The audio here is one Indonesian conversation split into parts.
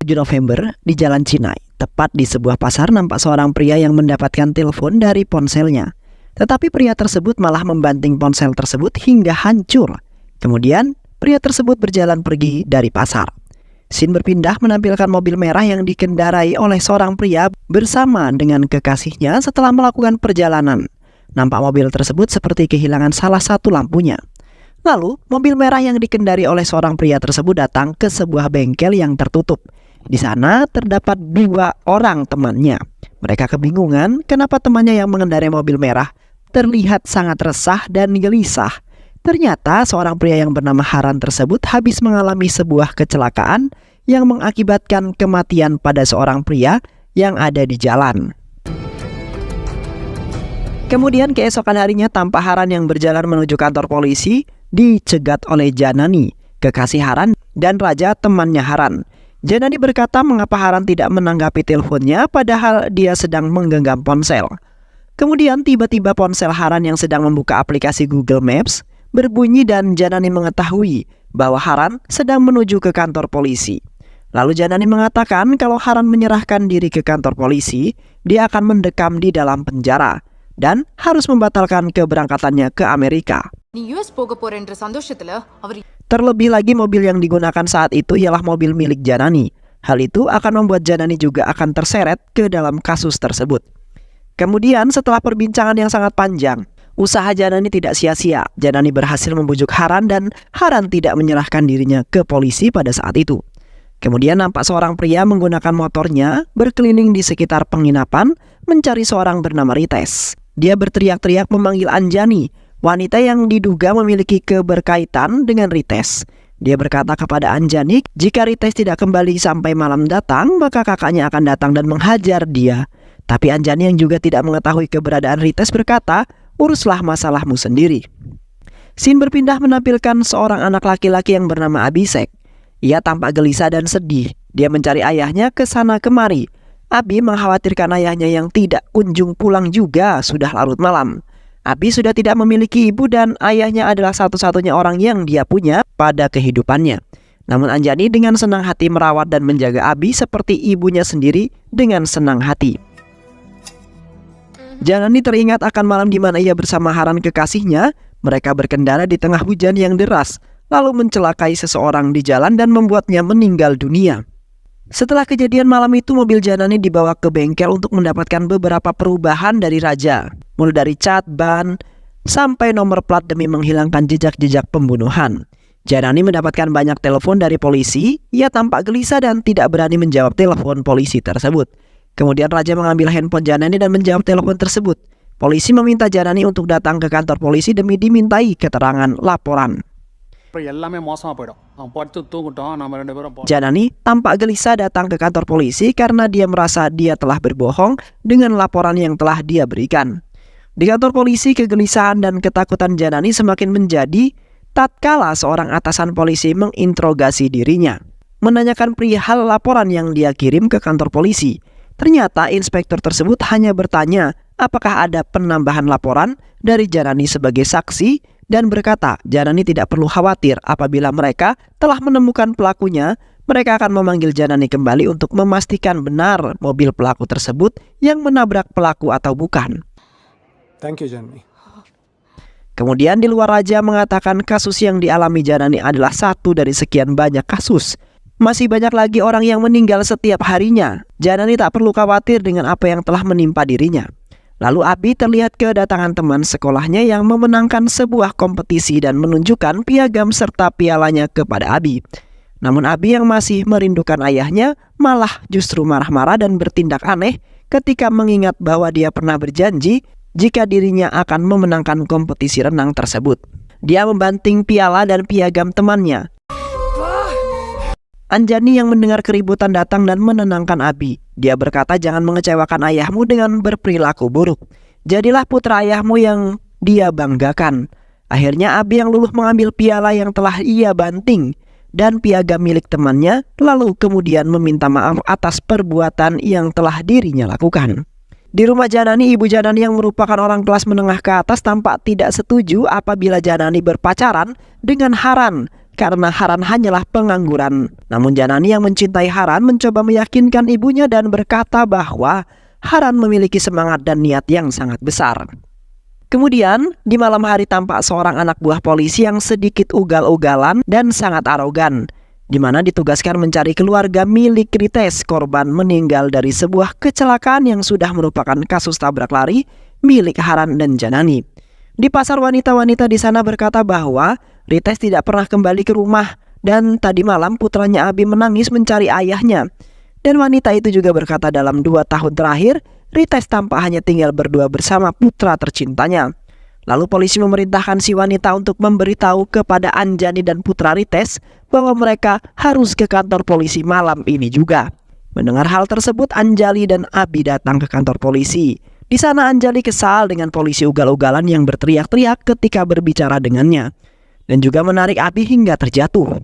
27 November di Jalan Cinai, tepat di sebuah pasar nampak seorang pria yang mendapatkan telepon dari ponselnya. Tetapi pria tersebut malah membanting ponsel tersebut hingga hancur. Kemudian, pria tersebut berjalan pergi dari pasar. Scene berpindah menampilkan mobil merah yang dikendarai oleh seorang pria bersama dengan kekasihnya setelah melakukan perjalanan. Nampak mobil tersebut seperti kehilangan salah satu lampunya. Lalu, mobil merah yang dikendari oleh seorang pria tersebut datang ke sebuah bengkel yang tertutup. Di sana terdapat 2 orang temannya. Mereka kebingungan kenapa temannya yang mengendarai mobil merah terlihat sangat resah dan gelisah. Ternyata seorang pria yang bernama Haran tersebut habis mengalami sebuah kecelakaan yang mengakibatkan kematian pada seorang pria yang ada di jalan. Kemudian keesokan harinya tampak Haran yang berjalan menuju kantor polisi dicegat oleh Janani, kekasih Haran, dan Raja temannya Haran. Janani berkata mengapa Haran tidak menanggapi teleponnya padahal dia sedang menggenggam ponsel. Kemudian tiba-tiba ponsel Haran yang sedang membuka aplikasi Google Maps berbunyi dan Janani mengetahui bahwa Haran sedang menuju ke kantor polisi. Lalu Janani mengatakan kalau Haran menyerahkan diri ke kantor polisi, dia akan mendekam di dalam penjara dan harus membatalkan keberangkatannya ke Amerika. Terlebih lagi mobil yang digunakan saat itu ialah mobil milik Janani. Hal itu akan membuat Janani juga akan terseret ke dalam kasus tersebut. Kemudian setelah perbincangan yang sangat panjang, usaha Janani tidak sia-sia. Janani berhasil membujuk Haran dan Haran tidak menyerahkan dirinya ke polisi pada saat itu. Kemudian nampak seorang pria menggunakan motornya berkeliling di sekitar penginapan mencari seorang bernama Rites. Dia berteriak-teriak memanggil Anjani, wanita yang diduga memiliki keberkaitan dengan Rites. Dia berkata kepada Anjani, jika Rites tidak kembali sampai malam datang, maka kakaknya akan datang dan menghajar dia. Tapi Anjani yang juga tidak mengetahui keberadaan Rites berkata, uruslah masalahmu sendiri. Scene berpindah menampilkan seorang anak laki-laki yang bernama Abhishek. Ia tampak gelisah dan sedih. Dia mencari ayahnya ke sana kemari. Abi mengkhawatirkan ayahnya yang tidak kunjung pulang juga sudah larut malam. Abi sudah tidak memiliki ibu dan ayahnya adalah satu-satunya orang yang dia punya pada kehidupannya. Namun Anjani dengan senang hati merawat dan menjaga Abi seperti ibunya sendiri dengan senang hati. Janani teringat akan malam di mana ia bersama Haran kekasihnya. Mereka berkendara di tengah hujan yang deras, lalu mencelakai seseorang di jalan dan membuatnya meninggal dunia. Setelah kejadian malam itu, mobil Janani dibawa ke bengkel untuk mendapatkan beberapa perubahan dari Raja, mulai dari cat, ban, sampai nomor plat demi menghilangkan jejak-jejak pembunuhan. Janani mendapatkan banyak telepon dari polisi. Ia tampak gelisah dan tidak berani menjawab telepon polisi tersebut. Kemudian Raja mengambil handphone Janani dan menjawab telepon tersebut. Polisi meminta Janani untuk datang ke kantor polisi demi dimintai keterangan laporan. Janani tampak gelisah datang ke kantor polisi karena dia merasa dia telah berbohong dengan laporan yang telah dia berikan. Di kantor polisi, kegelisahan dan ketakutan Janani semakin menjadi tatkala seorang atasan polisi menginterogasi dirinya, menanyakan perihal laporan yang dia kirim ke kantor polisi. Ternyata inspektur tersebut hanya bertanya apakah ada penambahan laporan dari Janani sebagai saksi dan berkata Janani tidak perlu khawatir apabila mereka telah menemukan pelakunya. Mereka akan memanggil Janani kembali untuk memastikan benar mobil pelaku tersebut yang menabrak pelaku atau bukan. Thank you, Janani. Kemudian di luar Raja mengatakan kasus yang dialami Janani adalah satu dari sekian banyak kasus. Masih banyak lagi orang yang meninggal setiap harinya. Janani tak perlu khawatir dengan apa yang telah menimpa dirinya. Lalu Abi terlihat kedatangan teman sekolahnya yang memenangkan sebuah kompetisi dan menunjukkan piagam serta pialanya kepada Abi. Namun Abi yang masih merindukan ayahnya malah justru marah-marah dan bertindak aneh ketika mengingat bahwa dia pernah berjanji jika dirinya akan memenangkan kompetisi renang tersebut. Dia membanting piala dan piagam temannya. Anjani yang mendengar keributan datang dan menenangkan Abi. Dia berkata jangan mengecewakan ayahmu dengan berperilaku buruk. Jadilah putra ayahmu yang dia banggakan. Akhirnya Abi yang luluh mengambil piala yang telah ia banting dan piagam milik temannya, lalu kemudian meminta maaf atas perbuatan yang telah dirinya lakukan. Di rumah Janani, ibu Janani yang merupakan orang kelas menengah ke atas tampak tidak setuju apabila Janani berpacaran dengan Haran karena Haran hanyalah pengangguran. Namun Janani yang mencintai Haran mencoba meyakinkan ibunya dan berkata bahwa Haran memiliki semangat dan niat yang sangat besar. Kemudian, di malam hari tampak seorang anak buah polisi yang sedikit ugal-ugalan dan sangat arogan, di mana ditugaskan mencari keluarga milik Rites, korban meninggal dari sebuah kecelakaan yang sudah merupakan kasus tabrak lari milik Haran dan Janani. Di pasar, wanita-wanita di sana berkata bahwa Rites tidak pernah kembali ke rumah dan tadi malam putranya Abi menangis mencari ayahnya. Dan wanita itu juga berkata dalam 2 tahun terakhir Rites tampak hanya tinggal berdua bersama putra tercintanya. Lalu polisi memerintahkan si wanita untuk memberitahu kepada Anjani dan putra Rites bahwa mereka harus ke kantor polisi malam ini juga. Mendengar hal tersebut, Anjali dan Abi datang ke kantor polisi. Di sana Anjali kesal dengan polisi ugal-ugalan yang berteriak-teriak ketika berbicara dengannya, dan juga menarik Abi hingga terjatuh.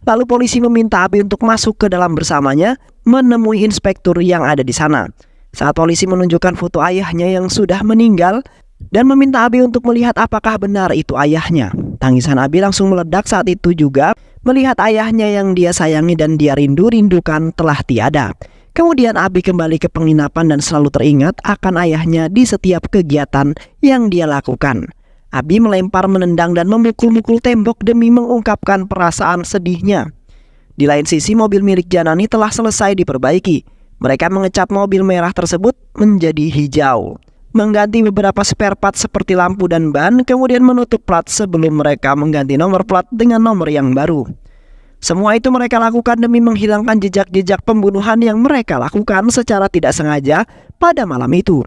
Lalu polisi meminta Abi untuk masuk ke dalam bersamanya menemui inspektur yang ada di sana. Saat polisi menunjukkan foto ayahnya yang sudah meninggal dan meminta Abi untuk melihat apakah benar itu ayahnya, tangisan Abi langsung meledak saat itu juga melihat ayahnya yang dia sayangi dan dia rindu-rindukan telah tiada. Kemudian Abi kembali ke penginapan dan selalu teringat akan ayahnya di setiap kegiatan yang dia lakukan. Abi melempar, menendang, dan memukul-mukul tembok demi mengungkapkan perasaan sedihnya. Di lain sisi, mobil milik Janani telah selesai diperbaiki. Mereka mengecat mobil merah tersebut menjadi hijau, mengganti beberapa spare part seperti lampu dan ban, kemudian menutup plat sebelum mereka mengganti nomor plat dengan nomor yang baru. Semua itu mereka lakukan demi menghilangkan jejak-jejak pembunuhan yang mereka lakukan secara tidak sengaja pada malam itu.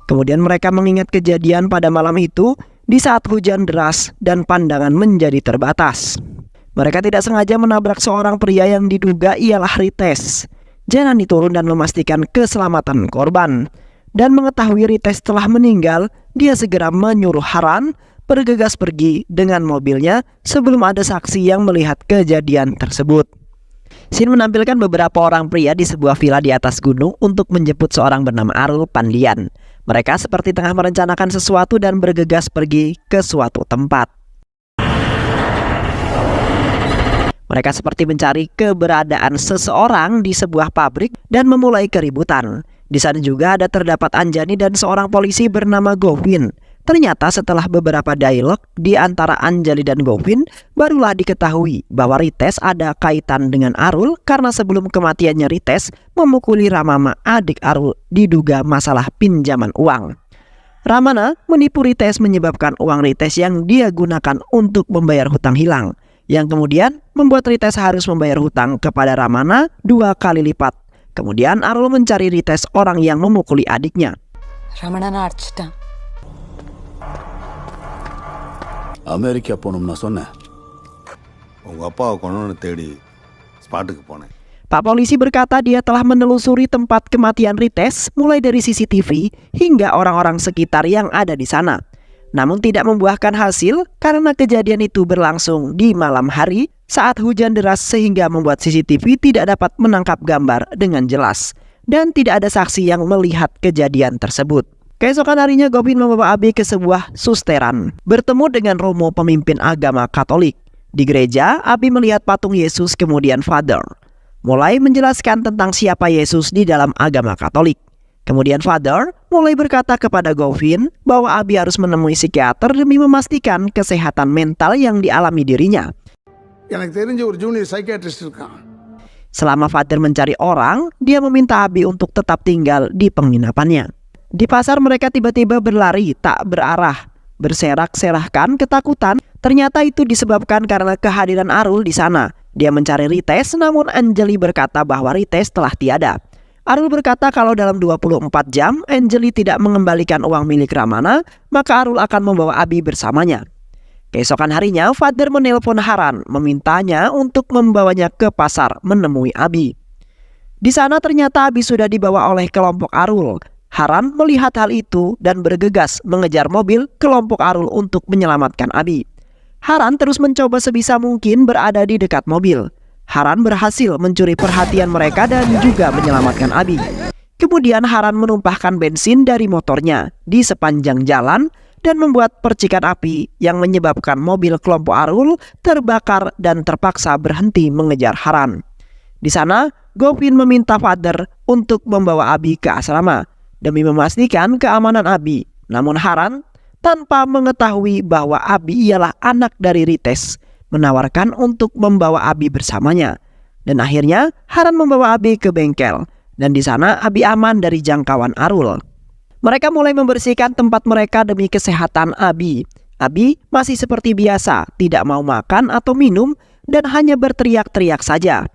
Kemudian mereka mengingat kejadian pada malam itu di saat hujan deras dan pandangan menjadi terbatas. Mereka tidak sengaja menabrak seorang pria yang diduga ialah Rites. Janani turun dan memastikan keselamatan korban. Dan mengetahui Rites telah meninggal, dia segera menyuruh Haran bergegas pergi dengan mobilnya sebelum ada saksi yang melihat kejadian tersebut. Scene menampilkan beberapa orang pria di sebuah villa di atas gunung untuk menjemput seorang bernama Arul Pandian. Mereka seperti tengah merencanakan sesuatu dan bergegas pergi ke suatu tempat. Mereka seperti mencari keberadaan seseorang di sebuah pabrik dan memulai keributan. Di sana juga ada terdapat Anjani dan seorang polisi bernama Govin. Ternyata setelah beberapa dialog di antara Anjali dan Govin, barulah diketahui bahwa Rites ada kaitan dengan Arul karena sebelum kematiannya Rites memukuli Ramana, adik Arul, diduga masalah pinjaman uang. Ramana menipu Rites menyebabkan uang Rites yang dia gunakan untuk membayar hutang hilang, yang kemudian membuat Rites harus membayar hutang kepada Ramana 2 kali lipat. Kemudian Arul mencari Rites, orang yang memukuli adiknya. ரமணனை அடிச்சிட்டான். அமெரிக்கா போகணும்னு நான் சொன்னேன். உங்க அப்பாவை கொண்டு தேடி ஸ்பாட்டுக்கு போனேன். Pak polisi berkata dia telah menelusuri tempat kematian Rites mulai dari CCTV hingga orang-orang sekitar yang ada di sana. Namun tidak membuahkan hasil karena kejadian itu berlangsung di malam hari saat hujan deras sehingga membuat CCTV tidak dapat menangkap gambar dengan jelas dan tidak ada saksi yang melihat kejadian tersebut. Keesokan harinya Govin membawa Abi ke sebuah susteran bertemu dengan Romo, pemimpin agama Katolik. Di gereja, Abi melihat patung Yesus, kemudian Father mulai menjelaskan tentang siapa Yesus di dalam agama Katolik. Kemudian Father mulai berkata kepada Govin bahwa Abi harus menemui psikiater demi memastikan kesehatan mental yang dialami dirinya. எனக்கு தெரிஞ்ச ஒரு junior psychiatrist இருக்கான். Selama Father mencari orang, dia meminta Abi untuk tetap tinggal di penginapannya. Di pasar mereka tiba-tiba berlari tak berarah, berserak-serahkan ketakutan. Ternyata itu disebabkan karena kehadiran Arul di sana. Dia mencari Rites, namun Anjali berkata bahwa Rites telah tiada. Arul berkata kalau dalam 24 jam Anjali tidak mengembalikan uang milik Ramana, maka Arul akan membawa Abi bersamanya. Keesokan harinya, Father menelpon Haran, memintanya untuk membawanya ke pasar menemui Abi. Di sana ternyata Abi sudah dibawa oleh kelompok Arul. Haran melihat hal itu dan bergegas mengejar mobil kelompok Arul untuk menyelamatkan Abi. Haran terus mencoba sebisa mungkin berada di dekat mobil. Haran berhasil mencuri perhatian mereka dan juga menyelamatkan Abi. Kemudian Haran menumpahkan bensin dari motornya di sepanjang jalan dan membuat percikan api yang menyebabkan mobil kelompok Arul terbakar dan terpaksa berhenti mengejar Haran. Di sana, Govin meminta Father untuk membawa Abi ke asrama demi memastikan keamanan Abi. Namun Haran, tanpa mengetahui bahwa Abi ialah anak dari Rites, menawarkan untuk membawa Abi bersamanya. Dan akhirnya Haran membawa Abi ke bengkel, dan di sana Abi aman dari jangkauan Arul. Mereka mulai membersihkan tempat mereka demi kesehatan Abi. Abi masih seperti biasa, tidak mau makan atau minum dan hanya berteriak-teriak saja.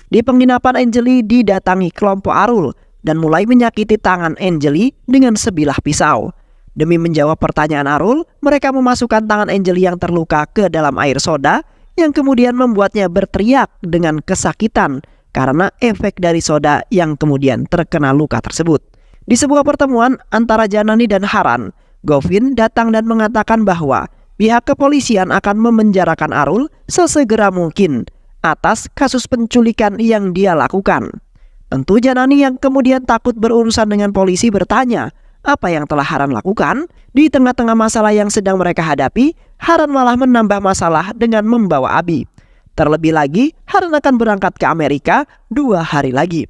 Di penginapan Anjali didatangi kelompok Arul dan mulai menyakiti tangan Anjali dengan sebilah pisau. Demi menjawab pertanyaan Arul, mereka memasukkan tangan Anjali yang terluka ke dalam air soda yang kemudian membuatnya berteriak dengan kesakitan karena efek dari soda yang kemudian terkena luka tersebut. Di sebuah pertemuan antara Janani dan Haran, Govin datang dan mengatakan bahwa pihak kepolisian akan memenjarakan Arul sesegera mungkin atas kasus penculikan yang dia lakukan. Tentu Janani yang kemudian takut berurusan dengan polisi bertanya, apa yang telah Haran lakukan? Di tengah-tengah masalah yang sedang mereka hadapi, Haran malah menambah masalah dengan membawa Abi. Terlebih lagi, Haran akan berangkat ke Amerika 2 hari lagi.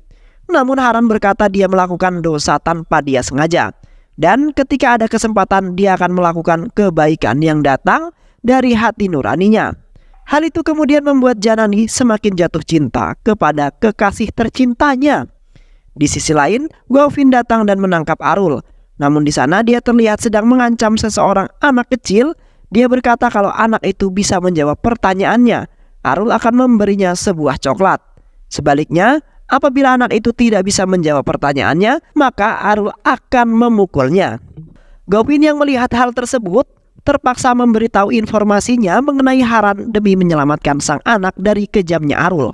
Namun Haran berkata dia melakukan dosa tanpa dia sengaja. Dan ketika ada kesempatan, dia akan melakukan kebaikan yang datang dari hati nuraninya. Hal itu kemudian membuat Janani semakin jatuh cinta kepada kekasih tercintanya. Di sisi lain, Govin datang dan menangkap Arul. Namun di sana dia terlihat sedang mengancam seseorang anak kecil. Dia berkata kalau anak itu bisa menjawab pertanyaannya, Arul akan memberinya sebuah coklat. Sebaliknya, apabila anak itu tidak bisa menjawab pertanyaannya, maka Arul akan memukulnya. Govin yang melihat hal tersebut terpaksa memberitahu informasinya mengenai Haran demi menyelamatkan sang anak dari kejamnya Arul.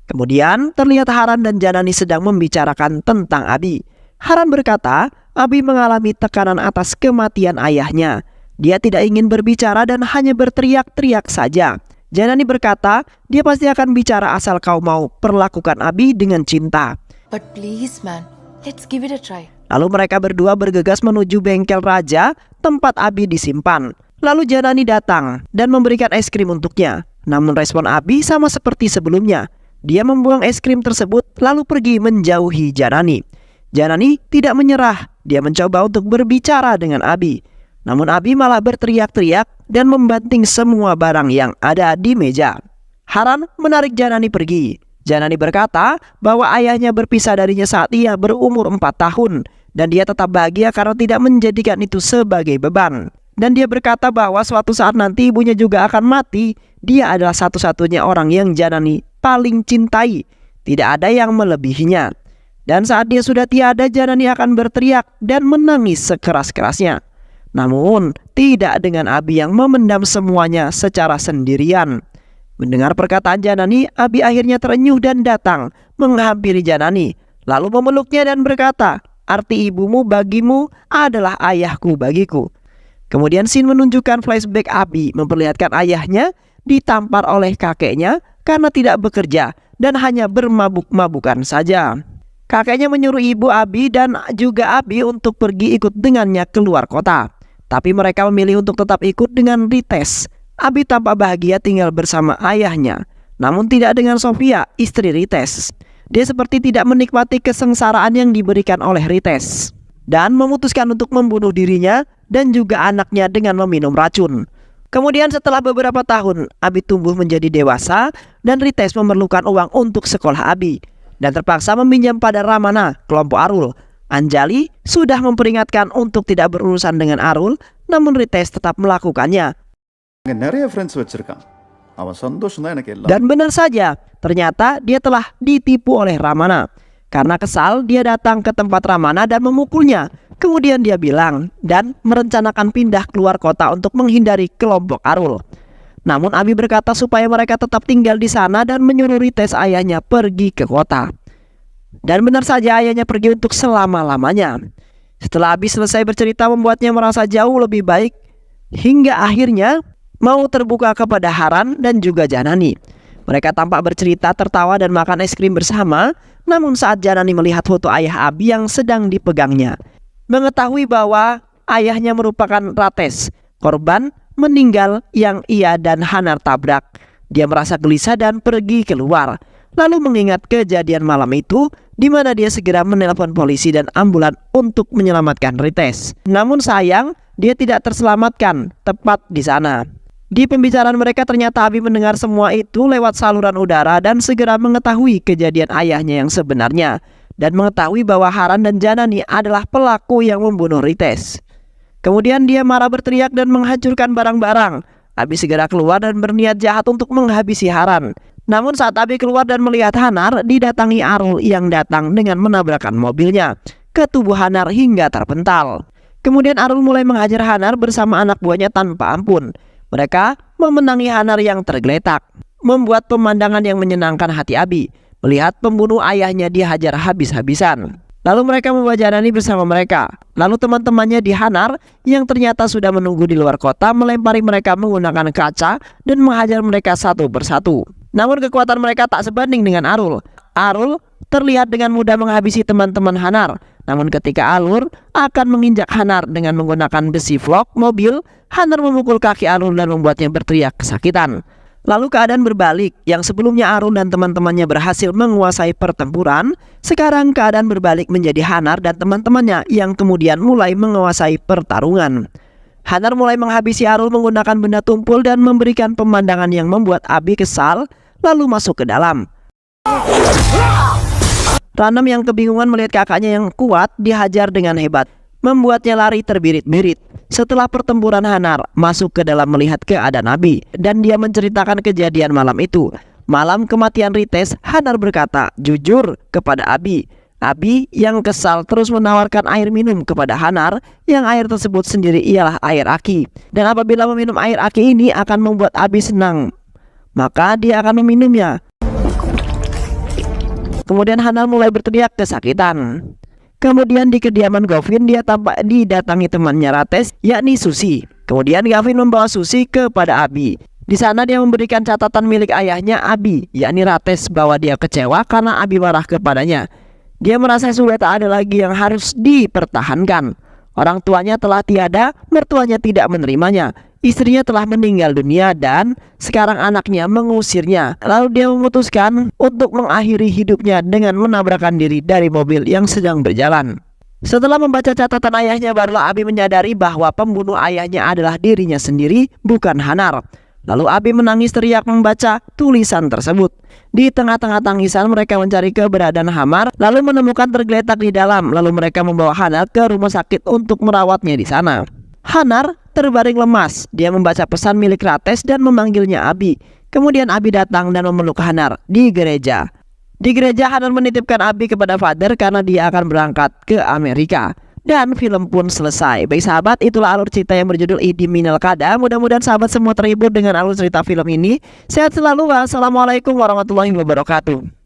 Kemudian terlihat Haran dan Janani sedang membicarakan tentang Abi. Haran berkata, Abi mengalami tekanan atas kematian ayahnya. Dia tidak ingin berbicara dan hanya berteriak-teriak saja. Janani berkata, dia pasti akan bicara asal kau mau perlakukan Abi dengan cinta. But please man, let's give it a try. Lalu mereka berdua bergegas menuju bengkel raja tempat Abi disimpan. Lalu Janani datang dan memberikan es krim untuknya. Namun respon Abi sama seperti sebelumnya. Dia membuang es krim tersebut lalu pergi menjauhi Janani. Janani tidak menyerah. Dia mencoba untuk berbicara dengan Abi. Namun Abi malah berteriak-teriak dan membanting semua barang yang ada di meja. Haran menarik Janani pergi. Janani berkata bahwa ayahnya berpisah darinya saat ia berumur 4 tahun. Dan dia tetap bahagia karena tidak menjadikan itu sebagai beban. Dan dia berkata bahwa suatu saat nanti ibunya juga akan mati. Dia adalah satu-satunya orang yang Janani paling cintai. Tidak ada yang melebihinya. Dan saat dia sudah tiada, Janani akan berteriak dan menangis sekeras-kerasnya. Namun tidak dengan Abi yang memendam semuanya secara sendirian. Mendengar perkataan Janani, Abi akhirnya terenyuh dan datang menghampiri Janani. Lalu memeluknya dan berkata, arti ibumu bagimu adalah ayahku bagiku. Kemudian scene menunjukkan flashback Abi memperlihatkan ayahnya ditampar oleh kakeknya karena tidak bekerja dan hanya bermabuk-mabukan saja. Kakeknya menyuruh ibu Abi dan juga Abi untuk pergi ikut dengannya keluar kota. Tapi mereka memilih untuk tetap ikut dengan Rites. Abi tampak bahagia tinggal bersama ayahnya. Namun tidak dengan Sofia, istri Rites. Dia seperti tidak menikmati kesengsaraan yang diberikan oleh Rites. Dan memutuskan untuk membunuh dirinya dan juga anaknya dengan meminum racun. Kemudian setelah beberapa tahun, Abi tumbuh menjadi dewasa dan Rites memerlukan uang untuk sekolah Abi. Dan terpaksa meminjam pada Ramana, kelompok Arul. Anjali sudah memperingatkan untuk tidak berurusan dengan Arul, namun Rites tetap melakukannya. நிறைய ஃப்ரெண்ட்ஸ் வச்சிருக்கான் அவன் சந்தோஷம் தான் எனக்கு எல்லாம் Dan benar saja, ternyata dia telah ditipu oleh Ramana. Karena kesal, dia datang ke tempat Ramana dan memukulnya. Kemudian dia bilang dan merencanakan pindah keluar kota untuk menghindari kelompok Arul. Namun Abi berkata supaya mereka tetap tinggal di sana dan menyuruh Rites ayahnya pergi ke kota. Dan benar saja ayahnya pergi untuk selama-lamanya. Setelah Abi selesai bercerita membuatnya merasa jauh lebih baik. Hingga akhirnya mau terbuka kepada Haran dan juga Janani. Mereka tampak bercerita, tertawa dan makan es krim bersama. Namun saat Janani melihat foto ayah Abi yang sedang dipegangnya, mengetahui bahwa ayahnya merupakan Rates, korban meninggal yang ia dan Hanar tabrak, dia merasa gelisah dan pergi keluar. Lalu mengingat kejadian malam itu, di mana dia segera menelpon polisi dan ambulan untuk menyelamatkan Rites. Namun sayang, dia tidak terselamatkan tepat di sana. Di pembicaraan mereka ternyata Abi mendengar semua itu lewat saluran udara dan segera mengetahui kejadian ayahnya yang sebenarnya, dan mengetahui bahwa Haran dan Janani adalah pelaku yang membunuh Rites. Kemudian dia marah berteriak dan menghancurkan barang-barang. Abi segera keluar dan berniat jahat untuk menghabisi Haran. Namun saat Abi keluar dan melihat Hanar, didatangi Arul yang datang dengan menabrakkan mobilnya ke tubuh Hanar hingga terpental. Kemudian Arul mulai menghajar Hanar bersama anak buahnya tanpa ampun. Mereka memenangi Hanar yang tergeletak, membuat pemandangan yang menyenangkan hati Abi melihat pembunuh ayahnya dihajar habis-habisan. Lalu mereka membawa Janani bersama mereka. Lalu teman-temannya di Hanar yang ternyata sudah menunggu di luar kota melempari mereka menggunakan kaca dan menghajar mereka satu persatu. Namun kekuatan mereka tak sebanding dengan Arul. Arul terlihat dengan mudah menghabisi teman-teman Hanar. Namun ketika Arul akan menginjak Hanar dengan menggunakan besi vlog mobil, Hanar memukul kaki Arul dan membuatnya berteriak kesakitan. Lalu keadaan berbalik, yang sebelumnya Arul dan teman-temannya berhasil menguasai pertempuran, sekarang keadaan berbalik menjadi Hanar dan teman-temannya yang kemudian mulai menguasai pertarungan. Hanar mulai menghabisi Arul menggunakan benda tumpul dan memberikan pemandangan yang membuat Abi kesal, lalu masuk ke dalam. Ranam yang kebingungan melihat kakaknya yang kuat dihajar dengan hebat, membuatnya lari terbirit-birit. Setelah pertempuran, Hanar masuk ke dalam melihat keadaan Abi dan dia menceritakan kejadian malam itu. Malam kematian Rites, Hanar berkata jujur kepada Abi. Abi yang kesal terus menawarkan air minum kepada Hanar, yang air tersebut sendiri ialah air aki. Dan apabila meminum air aki ini akan membuat Abi senang, maka dia akan meminumnya. Kemudian Hanar mulai berteriak kesakitan. Kemudian di kediaman Gavin dia tampak didatangi temannya Rates, yakni Susi. Kemudian Gavin membawa Susi kepada Abi. Di sana dia memberikan catatan milik ayahnya Abi, yakni Rates, bahwa dia kecewa karena Abi marah kepadanya. Dia merasa sudah tak ada lagi yang harus dipertahankan. Orang tuanya telah tiada, mertuanya tidak menerimanya. Istrinya telah meninggal dunia dan sekarang anaknya mengusirnya. Lalu dia memutuskan untuk mengakhiri hidupnya dengan menabrakkan diri dari mobil yang sedang berjalan. Setelah membaca catatan ayahnya, barulah Abi menyadari bahwa pembunuh ayahnya adalah dirinya sendiri, bukan Hanar. Lalu Abi menangis teriak membaca tulisan tersebut. Di tengah-tengah tangisan mereka mencari keberadaan Hanar, lalu menemukan tergeletak di dalam. Lalu mereka membawa Hanar ke rumah sakit untuk merawatnya di sana. Hanar terbaring lemas. Dia membaca pesan milik Rates dan memanggilnya Abi. Kemudian Abi datang dan memeluk Hanar di gereja. Di gereja Hanar menitipkan Abi kepada Father karena dia akan berangkat ke Amerika. Dan film pun selesai. Baik sahabat, itulah alur cerita yang berjudul Idi Minal Kada. Mudah-mudahan sahabat semua terhibur dengan alur cerita film ini. Sehat selalu. Wassalamualaikum warahmatullahi wabarakatuh.